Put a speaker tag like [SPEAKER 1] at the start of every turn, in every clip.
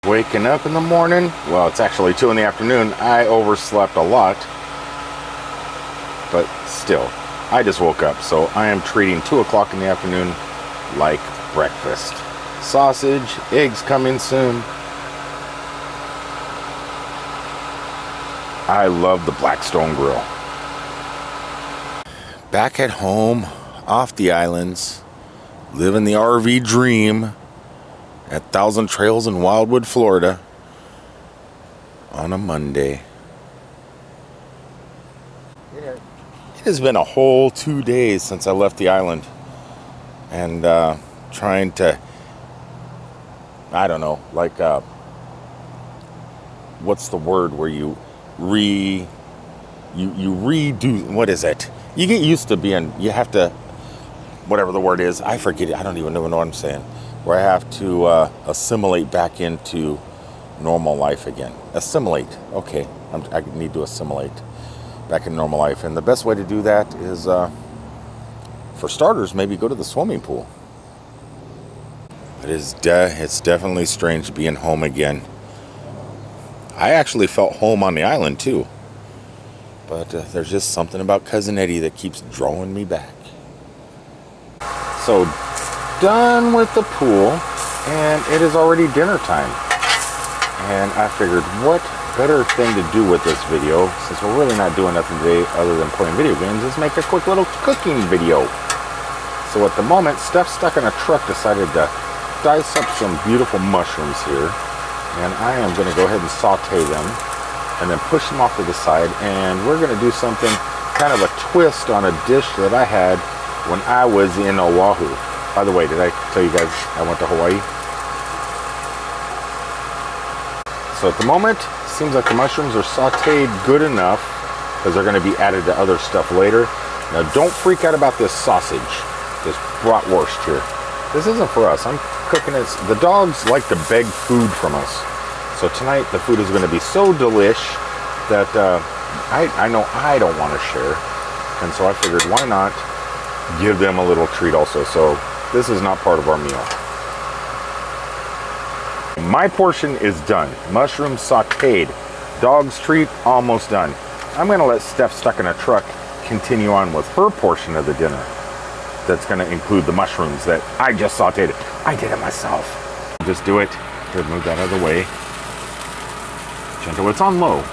[SPEAKER 1] Waking up in the morning, well, it's actually 2 in the afternoon. I overslept a lot, but still, I just woke up, so I am treating 2 o'clock in the afternoon like breakfast. Sausage, eggs coming soon. I love the Blackstone grill. Back at home, off the islands, living the RV dream at Thousand Trails in Wildwood, Florida on a Monday. It has been a whole 2 days since I left the island, and trying to, I don't know, like what's the word where you redo, what is it? You get used to being, you have to, whatever the word is, I forget it, I don't even know what I'm saying, where I have to assimilate back into normal life again. Assimilate, okay, I need to assimilate back in normal life, and the best way to do that is, for starters, maybe go to the swimming pool. It's definitely strange being home again. I actually felt home on the island too, but there's just something about Cousin Eddie that keeps drawing me back. So, done with the pool, and it is already dinner time. And I figured, what better thing to do with this video, since we're really not doing nothing today other than playing video games, is make a quick little cooking video. So at the moment, Steph stuck in a truck decided to dice up some beautiful mushrooms here, and I am going to go ahead and saute them and then push them off to the side, and we're going to do something kind of a twist on a dish that I had when I was in Oahu. By the way, did I tell you guys I went to Hawaii? So at the moment, seems like the mushrooms are sauteed good enough, because they're going to be added to other stuff later. Now don't freak out about this sausage, this bratwurst here. This isn't for us. I'm cooking it. The dogs like to beg food from us. So tonight the food is going to be so delish that I know I don't want to share. And so I figured, why not give them a little treat also. So this is not part of our meal. My portion is done. Mushrooms sauteed. Dog's treat almost done. I'm going to let Steph stuck in a truck continue on with her portion of the dinner. That's going to include the mushrooms that I just sauteed. I did it myself. Just do it. Here, move that out of the way. Gentle. It's on low.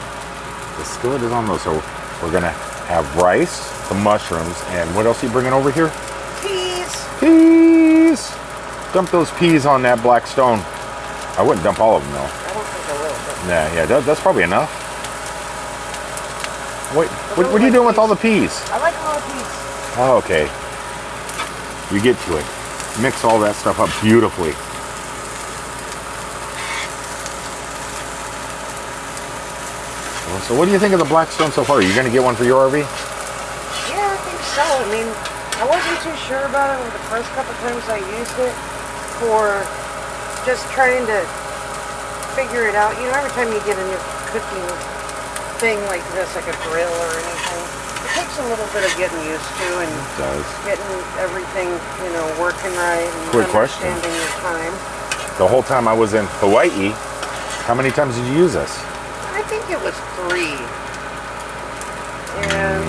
[SPEAKER 1] The skillet is on low. So we're going to have rice, the mushrooms, and what else are you bringing over here?
[SPEAKER 2] Peas.
[SPEAKER 1] Peas. Dump those peas on that Blackstone. I wouldn't dump all of them though.
[SPEAKER 2] I don't think I will.
[SPEAKER 1] Yeah, that's probably enough. Wait, what are you doing with all the peas?
[SPEAKER 2] I like a lot of peas.
[SPEAKER 1] Oh, okay. You get to it. Mix all that stuff up beautifully. So what do you think of the Blackstone so far? Are you going to get one for your RV?
[SPEAKER 2] Yeah, I think so. I mean, I wasn't too sure about it the first couple times I used it for just trying to figure it out. You know, every time you get a new cooking thing like this, like a grill or anything, it takes a little bit of getting used to and getting everything, you know, working right and
[SPEAKER 1] Quick question.
[SPEAKER 2] understanding your time.
[SPEAKER 1] The whole time I was in Hawaii, how many times did you use this?
[SPEAKER 2] I think it was 3. And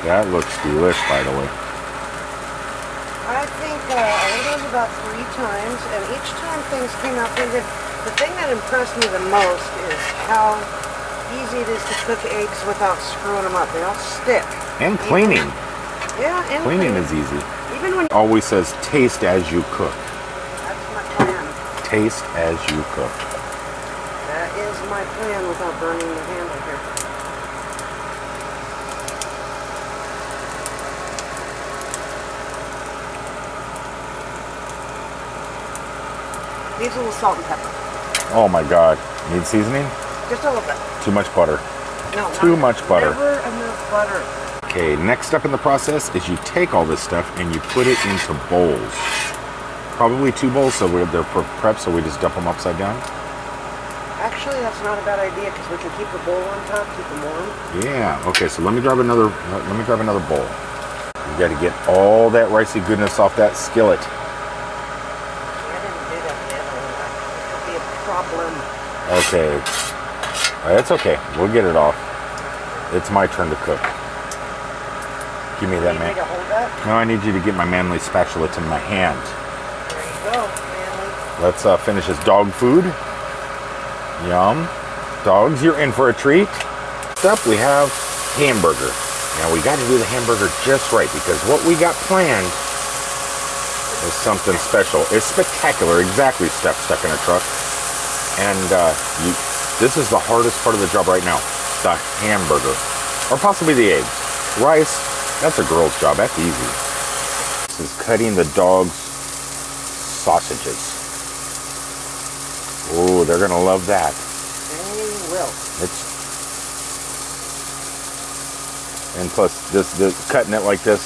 [SPEAKER 1] that looks delish, by the way.
[SPEAKER 2] I think I went on about 3 times, and each time things came out pretty good. The thing that impressed me the most is how easy it is to cook eggs without screwing them up. They don't stick.
[SPEAKER 1] And cleaning.
[SPEAKER 2] Yeah, and
[SPEAKER 1] Cleaning is easy.
[SPEAKER 2] Even when
[SPEAKER 1] Always says taste as you cook.
[SPEAKER 2] that's my plan.
[SPEAKER 1] Taste as you cook.
[SPEAKER 2] That is my plan without burning the handle here. Needs a little salt and pepper.
[SPEAKER 1] Oh my God. Need seasoning?
[SPEAKER 2] Just a little bit.
[SPEAKER 1] Too much butter.
[SPEAKER 2] No,
[SPEAKER 1] Too much butter.
[SPEAKER 2] Never enough butter.
[SPEAKER 1] Okay, next step in the process is you take all this stuff and you put it into bowls. Probably 2 bowls, so they're prepped, so we just dump them upside down.
[SPEAKER 2] Actually, that's not a bad idea because we can keep the bowl on top, keep them warm.
[SPEAKER 1] Yeah. Okay, so let me grab another bowl. You got to get all that ricey goodness off that skillet.
[SPEAKER 2] I didn't do that yet. It could be a problem.
[SPEAKER 1] Okay. It's okay. We'll get it off. It's my turn to cook. Give me that, man.
[SPEAKER 2] You need me to hold that?
[SPEAKER 1] No, I need you to get my manly spatula to my hand.
[SPEAKER 2] There you go, manly.
[SPEAKER 1] Let's finish this dog food. Yum. Dogs, you're in for a treat. Next up, we have hamburger. Now, we got to do the hamburger just right because what we got planned is something special. It's spectacular. Exactly, Steph stuck in a truck. And this is the hardest part of the job right now. The hamburger. Or possibly the eggs. Rice, that's a girl's job. That's easy. This is cutting the dog's sausages. Oh, they're going to love that.
[SPEAKER 2] They will.
[SPEAKER 1] And plus, this cutting it like this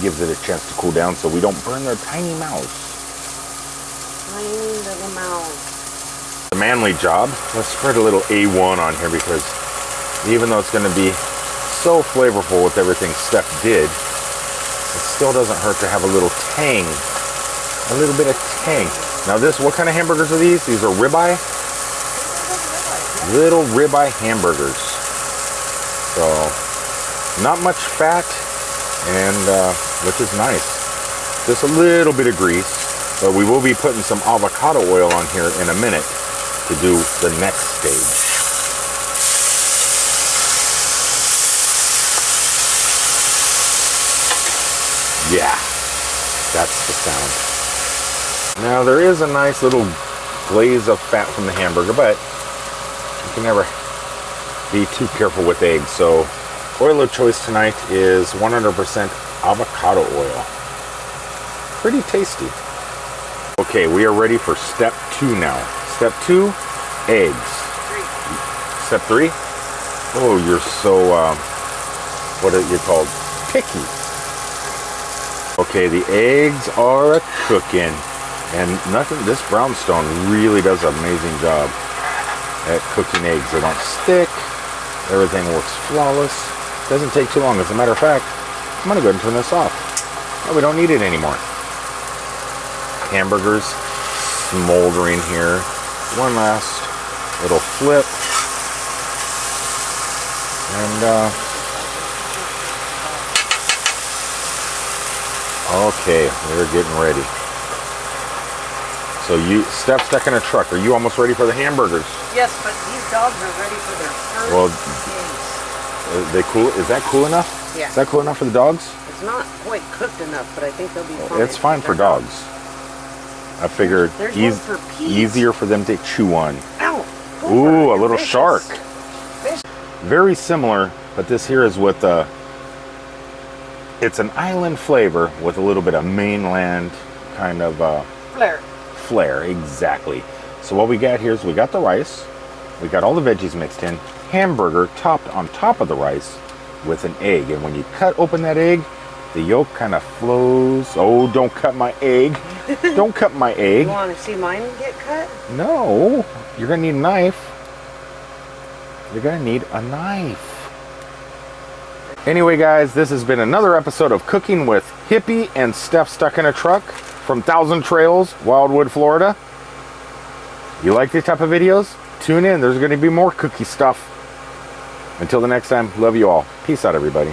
[SPEAKER 1] gives it a chance to cool down so we don't burn their tiny mouths.
[SPEAKER 2] Tiny little mouths.
[SPEAKER 1] The manly job. Let's spread a little A1 on here because even though it's going to be so flavorful with everything Steph did, it still doesn't hurt to have a little tang. A little bit of tang. Now what kind of hamburgers are these? These are ribeye? Little ribeye hamburgers. So, not much fat, and which is nice. Just a little bit of grease, but we will be putting some avocado oil on here in a minute to do the next stage. Yeah, that's the sound. Now there is a nice little glaze of fat from the hamburger, but you can never be too careful with eggs. So oil of choice tonight is 100% avocado oil. Pretty tasty. Okay, we are ready for step 2 now. Step 2, eggs.
[SPEAKER 2] 3.
[SPEAKER 1] Step 3? Oh, you're so, what are you called? Picky. Okay, the eggs are cooking. And this brownstone really does an amazing job at cooking eggs. They don't stick. Everything works flawless. Doesn't take too long. As a matter of fact, I'm going to go ahead and turn this off. No, we don't need it anymore. Hamburgers smoldering here. One last little flip. And, okay, we're getting ready. So Steph's stuck in a truck. Are you almost ready for the hamburgers?
[SPEAKER 2] Yes, but these dogs are ready for their first
[SPEAKER 1] Well, they cool? Is that cool enough?
[SPEAKER 2] Yeah.
[SPEAKER 1] Is that cool enough for the dogs?
[SPEAKER 2] It's not quite cooked enough, but I think they'll be fine.
[SPEAKER 1] It's fine for dogs. I figured
[SPEAKER 2] There's one for Pete.
[SPEAKER 1] easier for them to chew on.
[SPEAKER 2] Ow!
[SPEAKER 1] Ooh, a little
[SPEAKER 2] vicious.
[SPEAKER 1] shark.
[SPEAKER 2] Fish.
[SPEAKER 1] Very similar, but this here is with it's an island flavor with a little bit of mainland kind of flair, exactly. So what we got here is we got the rice, we got all the veggies mixed in, hamburger topped on top of the rice with an egg. And when you cut open that egg, the yolk kind of flows. Oh, don't cut my egg. Don't cut my egg.
[SPEAKER 2] You want to see mine get cut?
[SPEAKER 1] No, you're gonna need a knife. You're gonna need a knife. Anyway, guys, this has been another episode of Cooking with Hippie and Steph Stuck in a Truck from Thousand Trails, Wildwood, Florida. You like these type of videos? Tune in. There's going to be more cookie stuff. Until the next time, love you all. Peace out, everybody.